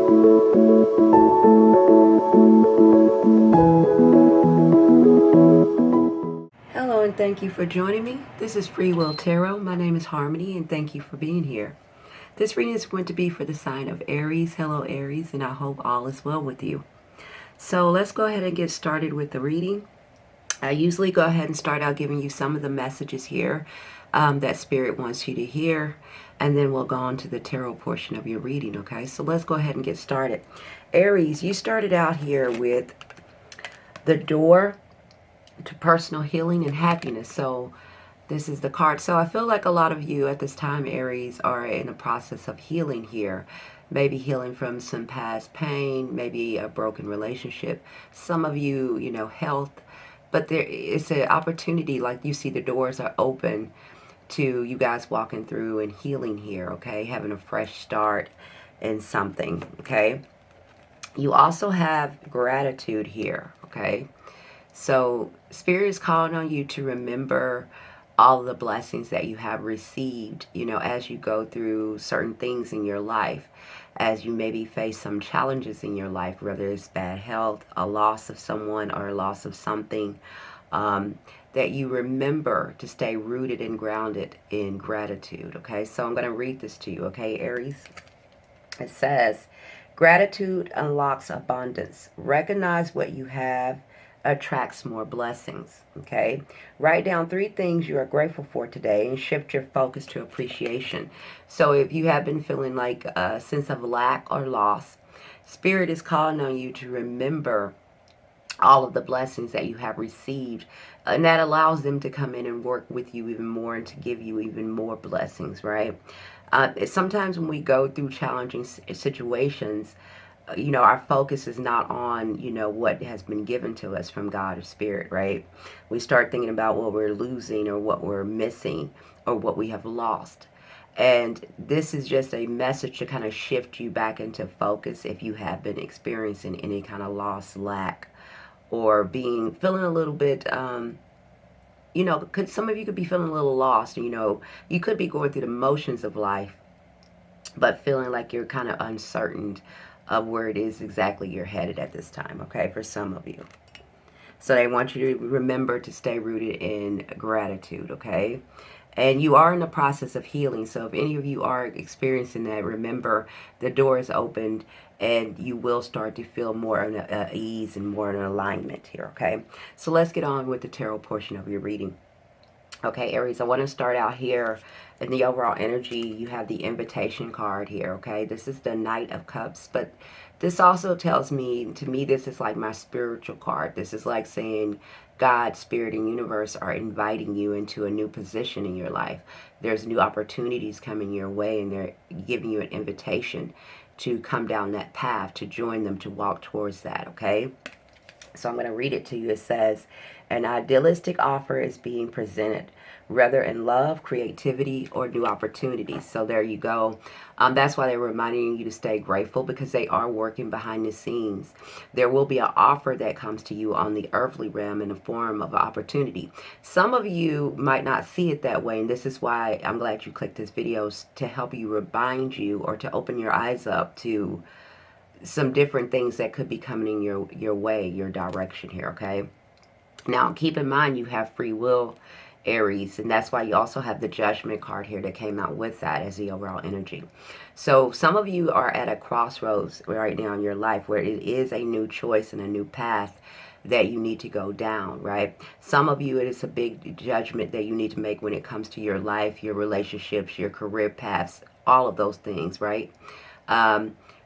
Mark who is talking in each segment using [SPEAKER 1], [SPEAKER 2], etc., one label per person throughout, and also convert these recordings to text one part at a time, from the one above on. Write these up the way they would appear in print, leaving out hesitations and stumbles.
[SPEAKER 1] Hello and thank you for joining me. This is Freewill Tarot. My name is Harmony and thank you for being here. This reading is going to be for the sign of Aries. Hello Aries, and I hope all is well with you. So let's go ahead and get started with the reading. I usually go ahead and start out giving you some of the messages here that Spirit wants you to hear, and then we'll go on to the tarot portion of your reading, okay? So let's go ahead and get started. Aries, you started out here with the door to personal healing and happiness. So this is the card. So I feel like a lot of you at this time, Aries, are in a process of healing here. Maybe healing from some past pain, maybe a broken relationship. Some of you, health. But it's an opportunity, like you see the doors are open to you guys walking through and healing here, okay? Having a fresh start in something, okay? You also have gratitude here, okay? So Spirit is calling on you to remember all the blessings that you have received, as you go through certain things in your life, as you maybe face some challenges in your life, whether it's bad health, a loss of someone, or a loss of something, that you remember to stay rooted and grounded in gratitude, okay? So I'm going to read this to you, okay, Aries? It says, gratitude unlocks abundance. Recognize what you have attracts more blessings, okay? Write down 3 things you are grateful for today and shift your focus to appreciation. So if you have been feeling like a sense of lack or loss, Spirit is calling on you to remember all of the blessings that you have received, and that allows them to come in and work with you even more and to give you even more blessings, right? Sometimes when we go through challenging situations, our focus is not on, what has been given to us from God or Spirit, right? We start thinking about what we're losing or what we're missing or what we have lost. And this is just a message to kind of shift you back into focus if you have been experiencing any kind of loss, lack, or feeling a little bit, some of you could be feeling a little lost. You could be going through the motions of life, but feeling like you're kind of uncertain of where it is exactly you're headed at this time, okay, for some of you. So they want you to remember to stay rooted in gratitude, okay? And you are in the process of healing. So if any of you are experiencing that, remember the door is opened and you will start to feel more ease and more in alignment here, okay? So let's get on with the tarot portion of your reading. Okay, Aries, I want to start out here in the overall energy. You have the invitation card here, okay? This is the Knight of Cups, but this also tells me, to me, this is like my spiritual card. This is like saying God, Spirit, and Universe are inviting you into a new position in your life. There's new opportunities coming your way, and they're giving you an invitation to come down that path, to join them, to walk towards that, okay? So I'm going to read it to you. It says, an idealistic offer is being presented, whether in love, creativity, or new opportunities. So there you go. That's why they're reminding you to stay grateful, because they are working behind the scenes. There will be an offer that comes to you on the earthly realm in the form of an opportunity. Some of you might not see it that way, and this is why I'm glad you clicked this video, to help you, remind you, or to open your eyes up to some different things that could be coming in your way, your direction here, okay? Now, keep in mind you have free will, Aries, and that's why you also have the Judgment card here that came out with that as the overall energy. So some of you are at a crossroads right now in your life where it is a new choice and a new path that you need to go down, right? Some of you, it is a big judgment that you need to make when it comes to your life, your relationships, your career paths, all of those things, right?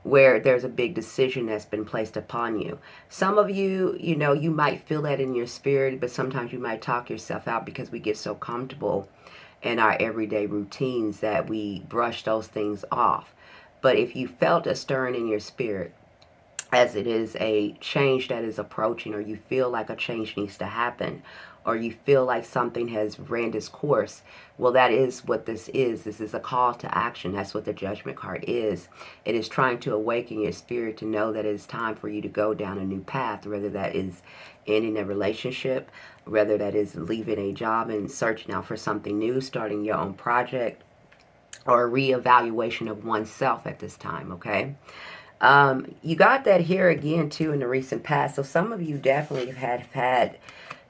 [SPEAKER 1] Where there's a big decision that's been placed upon you. Some of you, you might feel that in your spirit, but sometimes you might talk yourself out because we get so comfortable in our everyday routines that we brush those things off. But if you felt a stirring in your spirit, as it is a change that is approaching, or you feel like a change needs to happen, or you feel like something has ran its course, well, that is what this is. This is a call to action. That's what the Judgment card is. It is trying to awaken your spirit to know that it's time for you to go down a new path, whether that is ending a relationship, whether that is leaving a job and searching out for something new, starting your own project, or a reevaluation of oneself at this time, okay? You got that here again too in the recent past. So some of you definitely have had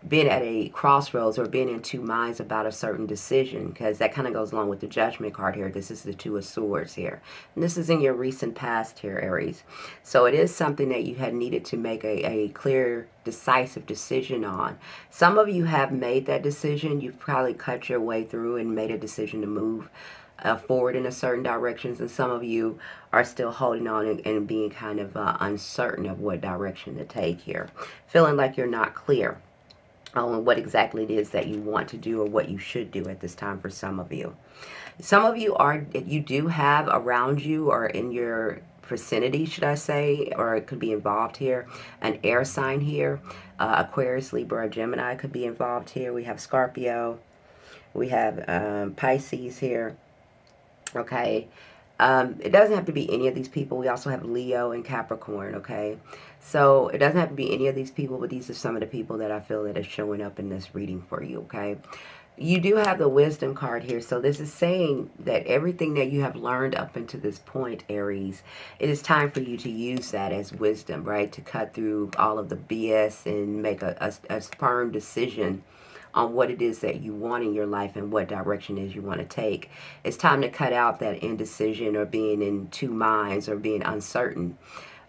[SPEAKER 1] been at a crossroads or been in two minds about a certain decision, because that kind of goes along with the Judgment card here. This is the Two of Swords here. And this is in your recent past here, Aries. So it is something that you had needed to make a clear, decisive decision on. Some of you have made that decision. You've probably cut your way through and made a decision to move forward in a certain directions, and some of you are still holding on and being kind of uncertain of what direction to take here, feeling like you're not clear on what exactly it is that you want to do or what you should do at this time for some of you. Some of you you do have around you or in your vicinity, should I say, or it could be involved here, an air sign here. Aquarius, Libra, or Gemini could be involved here. We have Scorpio. We have Pisces here. Okay. It doesn't have to be any of these people. We also have Leo and Capricorn, okay? So it doesn't have to be any of these people, but these are some of the people that I feel that are showing up in this reading for you, okay? You do have the Wisdom card here. So this is saying that everything that you have learned up until this point, Aries, it is time for you to use that as wisdom, right? To cut through all of the BS and make a firm decision on what it is that you want in your life and what direction it is you want to take. It's time to cut out that indecision or being in two minds or being uncertain.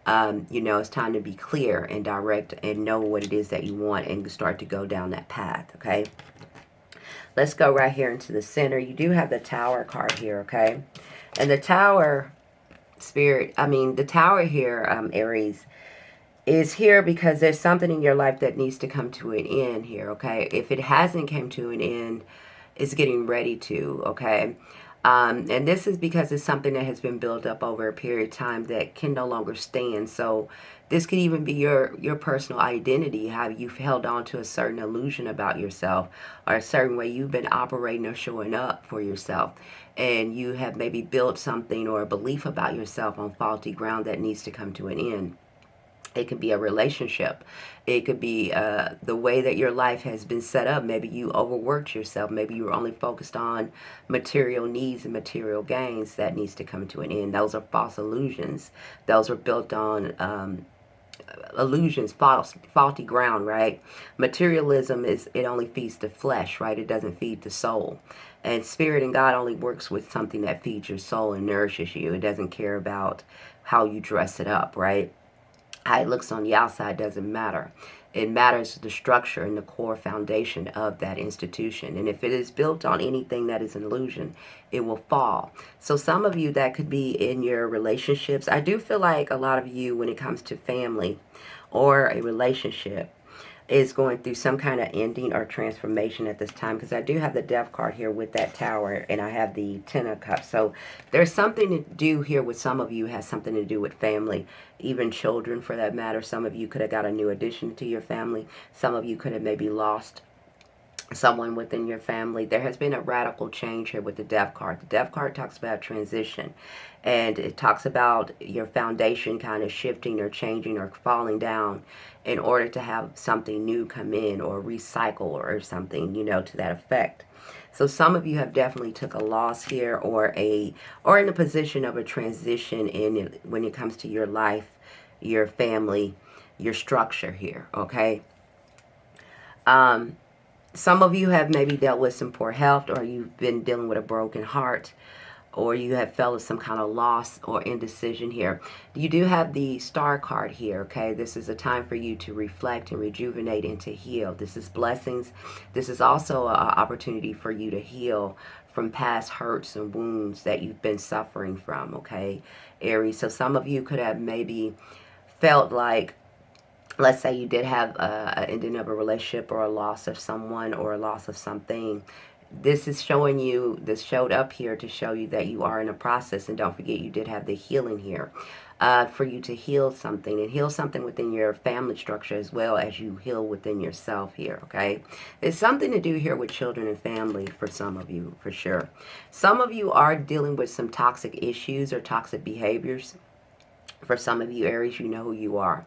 [SPEAKER 1] It's time to be clear and direct and know what it is that you want and start to go down that path, okay? Let's go right here into the center. You do have the Tower card here, okay? And the Tower, the Tower here, Aries, is here because there's something in your life that needs to come to an end here, okay? If it hasn't come to an end, it's getting ready to, okay? And this is because it's something that has been built up over a period of time that can no longer stand. So this could even be your personal identity, how you've held on to a certain illusion about yourself or a certain way you've been operating or showing up for yourself. And you have maybe built something or a belief about yourself on faulty ground that needs to come to an end. It could be a relationship. It could be the way that your life has been set up. Maybe you overworked yourself. Maybe you were only focused on material needs and material gains. That needs to come to an end. Those are false illusions. Those are built on illusions, faulty ground, right? Materialism it only feeds the flesh, right? It doesn't feed the soul. And Spirit and God only works with something that feeds your soul and nourishes you. It doesn't care about how you dress it up, right? How it looks on the outside doesn't matter. It matters the structure and the core foundation of that institution. And if it is built on anything that is an illusion, it will fall. So some of you, that could be in your relationships. I do feel like a lot of you, when it comes to family or a relationship, is going through some kind of ending or transformation at this time, because I do have the Death card here with that Tower, and I have the Ten of Cups. So there's something to do here with some of you, has something to do with family, even children for that matter. Some of you could have got a new addition to your family. Some of you could have maybe lost someone within your family. There has been a radical change here with the Death card. The Death card talks about transition, and it talks about your foundation kind of shifting or changing or falling down in order to have something new come in or recycle or something, to that effect. So some of you have definitely took a loss here or in a position of a transition when it comes to your life, your family, your structure here, okay? Some of you have maybe dealt with some poor health, or you've been dealing with a broken heart, or you have felt some kind of loss or indecision here. You do have the Star card here, okay? This is a time for you to reflect and rejuvenate and to heal. This is blessings. This is also an opportunity for you to heal from past hurts and wounds that you've been suffering from, okay, Aries? So some of you could have maybe felt like, let's say you did have an ending of a relationship or a loss of someone or a loss of something. This is showing you, this showed up here to show you that you are in a process. And don't forget, you did have the healing here for you to heal something and heal something within your family structure as well as you heal within yourself here, okay? There's something to do here with children and family for some of you, for sure. Some of you are dealing with some toxic issues or toxic behaviors. For some of you, Aries, you know who you are.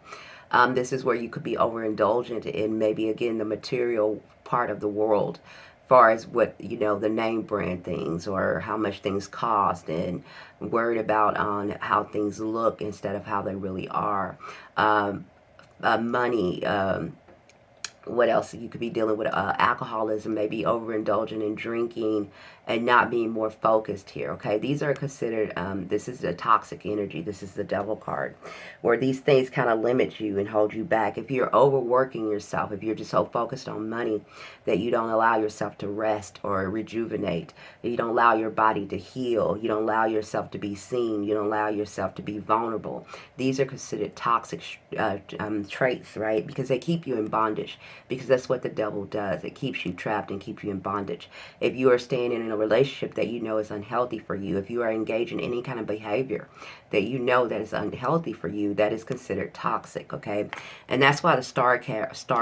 [SPEAKER 1] This is where you could be overindulgent in maybe, again, the material part of the world. far as what, you know, the name brand things or how much things cost, and worried about on how things look instead of how they really are. Um, Money, what else you could be dealing with, alcoholism, maybe overindulging in drinking and not being more focused here. Okay, these are considered, this is a toxic energy. This is the devil card, where these things kind of limit you and hold you back. If you're overworking yourself, if you're just so focused on money that you don't allow yourself to rest or rejuvenate, you don't allow your body to heal, you don't allow yourself to be seen, you don't allow yourself to be vulnerable, these are considered toxic traits, right? Because they keep you in bondage, because that's what the devil does. It keeps you trapped and keeps you in bondage. If you are staying in a relationship that you know is unhealthy for you, if you are engaged in any kind of behavior that you know that is unhealthy for you, that is considered toxic, okay? And that's why the star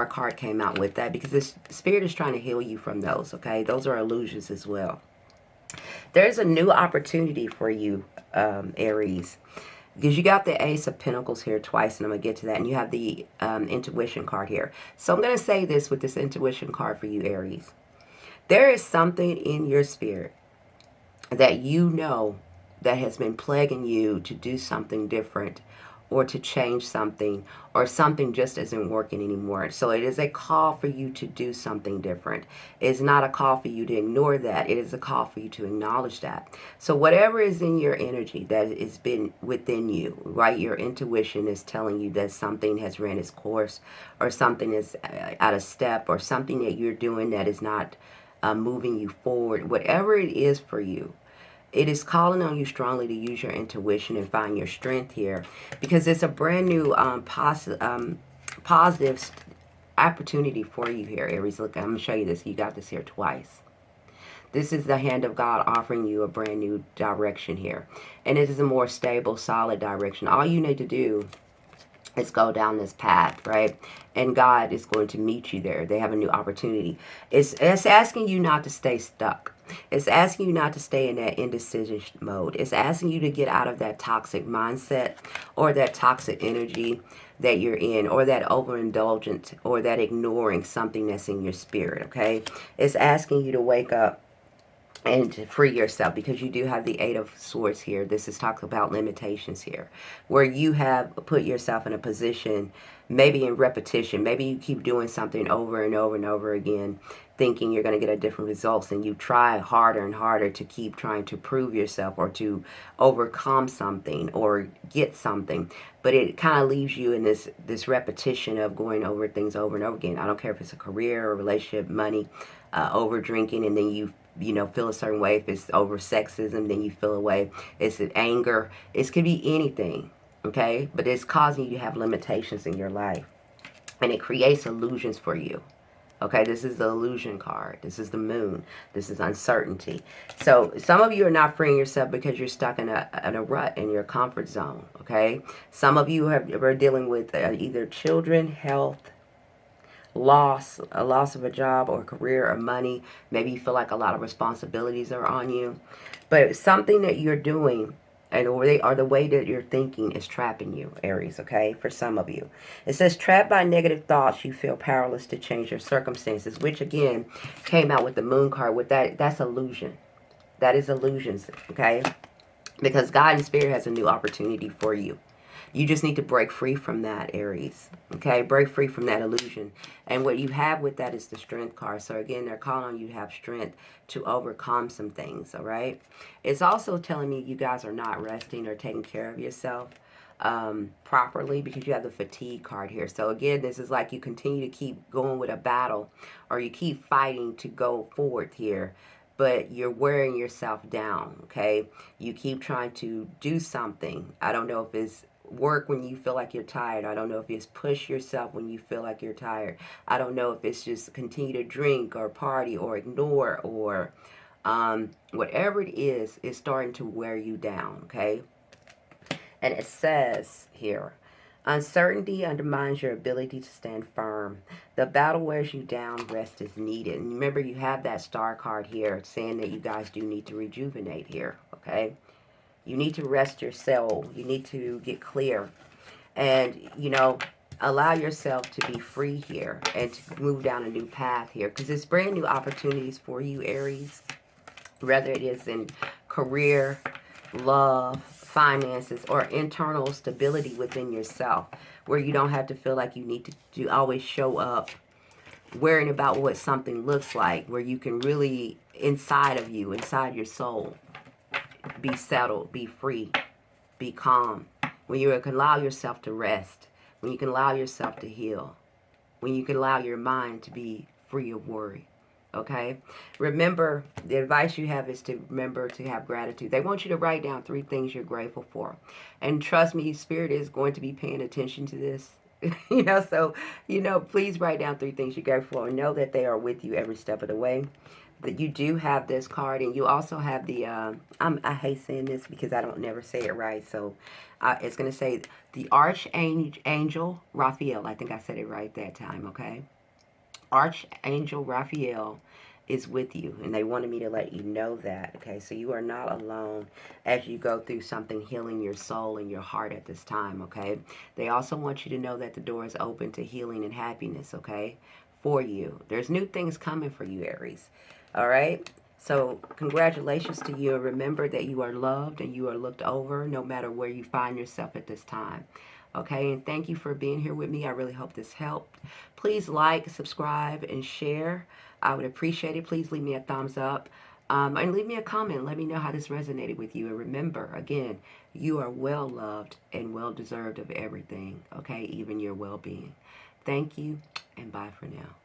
[SPEAKER 1] card came out with that, because this spirit is trying to heal you from those, okay? Those are illusions as well. There's a new opportunity for you, Aries, because you got the Ace of Pentacles here twice, and I'm going to get to that. And you have the Intuition card here. So I'm going to say this with this Intuition card for you, Aries. There is something in your spirit that you know that has been plaguing you to do something different, or to change something, or something just isn't working anymore. So it is a call for you to do something different. It's not a call for you to ignore that. It is a call for you to acknowledge that. So whatever is in your energy that has been within you, right? Your intuition is telling you that something has ran its course, or something is out of step, or something that you're doing that is not moving you forward. Whatever it is for you, it is calling on you strongly to use your intuition and find your strength here, because it's a brand new positive opportunity for you here, Aries. Look, I'm going to show you this. You got this here twice. This is the hand of God offering you a brand new direction here. And it is a more stable, solid direction. All you need to do is go down this path, right? And God is going to meet you there. They have a new opportunity. It's asking you not to stay stuck. It's asking you not to stay in that indecision mode. It's asking you to get out of that toxic mindset, or that toxic energy that you're in, or that overindulgence, or that ignoring something that's in your spirit, okay? It's asking you to wake up and to free yourself, because you do have the Eight of Swords here. This is talking about limitations here, where you have put yourself in a position, maybe in repetition. Maybe you keep doing something over and over and over again, thinking you're going to get a different results, and you try harder and harder to keep trying to prove yourself, or to overcome something, or get something. But it kind of leaves you in this repetition of going over things over and over again. I don't care if it's a career or relationship, money, over drinking, and then you know, feel a certain way. If it's over sexism, then you feel a way. It's an anger. It could be anything, okay? But it's causing you to have limitations in your life. And it creates illusions for you. Okay, this is the illusion card. This is the moon. This is uncertainty. So some of you are not freeing yourself because you're stuck in a rut in your comfort zone, okay? Some of you are dealing with either children, health, loss, a loss of a job or career or money. Maybe you feel like a lot of responsibilities are on you. But something that you're doing, or the way that you're thinking, is trapping you, Aries, okay? For some of you. It says, trapped by negative thoughts, you feel powerless to change your circumstances, which again came out with the moon card. With that's illusion. That is illusions, okay? Because God and Spirit has a new opportunity for you. You just need to break free from that, Aries. Okay, break free from that illusion. And what you have with that is the Strength card. So again, they're calling on you to have strength to overcome some things, all right? It's also telling me you guys are not resting or taking care of yourself properly, because you have the fatigue card here. So again, this is like you continue to keep going with a battle, or you keep fighting to go forward here, but you're wearing yourself down, okay? You keep trying to do something. I don't know if it's work when you feel like you're tired. I don't know if it's push yourself when you feel like you're tired. I don't know if it's just continue to drink or party or ignore, or whatever it is starting to wear you down, okay? And it says here, uncertainty undermines your ability to stand firm. The battle wears you down. Rest is needed. And remember, you have that Star card here saying that you guys do need to rejuvenate here, okay? You need to rest your soul. You need to get clear. And, you know, allow yourself to be free here and to move down a new path here, because it's brand new opportunities for you, Aries, whether it is in career, love, finances, or internal stability within yourself, where you don't have to feel like you need to always show up worrying about what something looks like, where you can really, inside of you, inside your soul, be settled, be free, be calm. When you can allow yourself to rest, when you can allow yourself to heal, when you can allow your mind to be free of worry. Okay? Remember, the advice you have is to remember to have gratitude. They want you to write down 3 things you're grateful for. And trust me, Spirit is going to be paying attention to this. So, please write down 3 things you're grateful for and know that they are with you every step of the way. That you do have this card, and you also have the, I hate saying this because I don't never say it right, so it's going to say the Archangel Raphael. I think I said it right that time, okay? Archangel Raphael is with you, and they wanted me to let you know that, okay? So you are not alone as you go through something healing your soul and your heart at this time, okay? They also want you to know that the door is open to healing and happiness, okay, for you. There's new things coming for you, Aries, all right? So congratulations to you, and remember that you are loved and you are looked over no matter where you find yourself at this time. Okay, and thank you for being here with me. I really hope this helped. Please like, subscribe, and share. I would appreciate it. Please leave me a thumbs up. And leave me a comment. Let me know how this resonated with you. And remember, again, you are well loved and well deserved of everything, okay, even your well-being. Thank you, and bye for now.